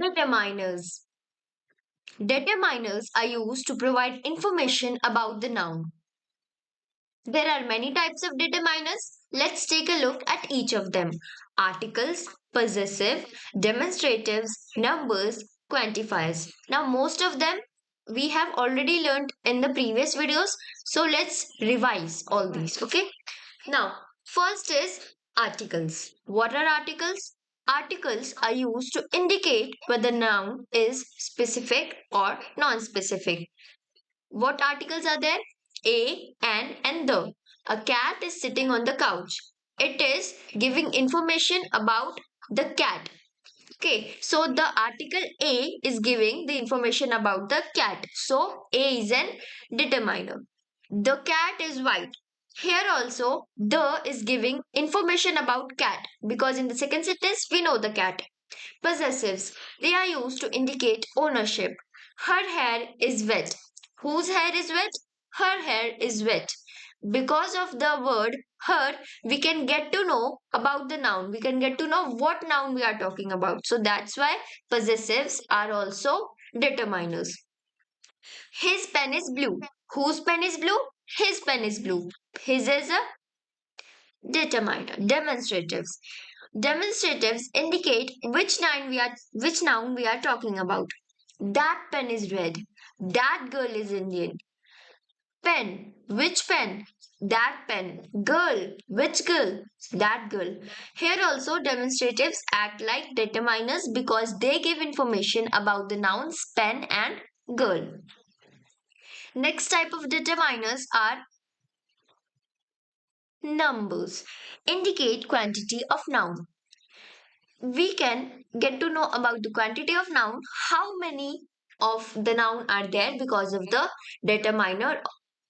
Determiners. Determiners are used to provide information about the noun. There are many types of determiners. Let's take a look at each of them. Articles, possessive, demonstratives, numbers, quantifiers. Now, most of them we have already learned in the previous videos. So, let's revise all these. Okay. Now, first is articles. What are articles? Articles are used to indicate whether noun is specific or non-specific. What articles are there? A, an, and the. A cat is sitting on the couch. It is giving information about the cat. Okay, so the article A is giving the information about the cat. So A is an determiner. The cat is white. Here also, the is giving information about cat because in the second sentence we know the cat. Possessives. They are used to indicate ownership. Her hair is wet. Whose hair is wet? Her hair is wet. Because of the word her, we can get to know about the noun. We can get to know what noun we are talking about. So that's why possessives are also determiners. His pen is blue. Whose pen is blue? His pen is blue. His is a determiner. Demonstratives. Demonstratives indicate which noun we are talking about. That pen is red. That girl is Indian. Pen. Which pen? That pen. Girl. Which girl? That girl. Here also demonstratives act like determiners because they give information about the nouns pen and girl. Next type of determiners are numbers. Indicate quantity of noun. We can get to know about the quantity of noun, how many of the noun are there because of the determiner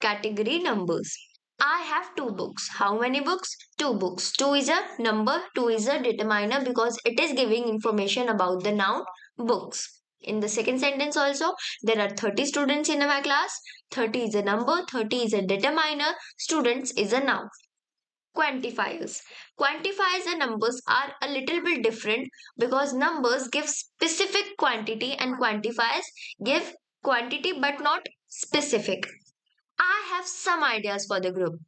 category numbers. I have two books. How many books? Two books. Two is a number, two is a determiner because it is giving information about the noun books. In the second sentence also, there are 30 students in my class. 30 is a number, 30 is a determiner, students is a noun. Quantifiers. Quantifiers and numbers are a little bit different because numbers give specific quantity and quantifiers give quantity but not specific. I have some ideas for the group.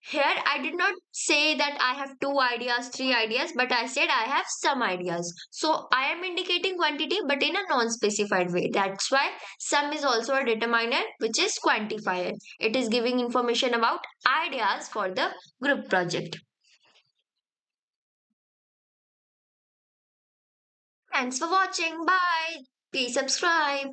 Here, I did not say that I have two ideas, three ideas, but I said I have some ideas. So, I am indicating quantity but in a non specified way. That's why some is also a determiner, which is quantifier. It is giving information about ideas for the group project. Thanks for watching. Bye. Please subscribe.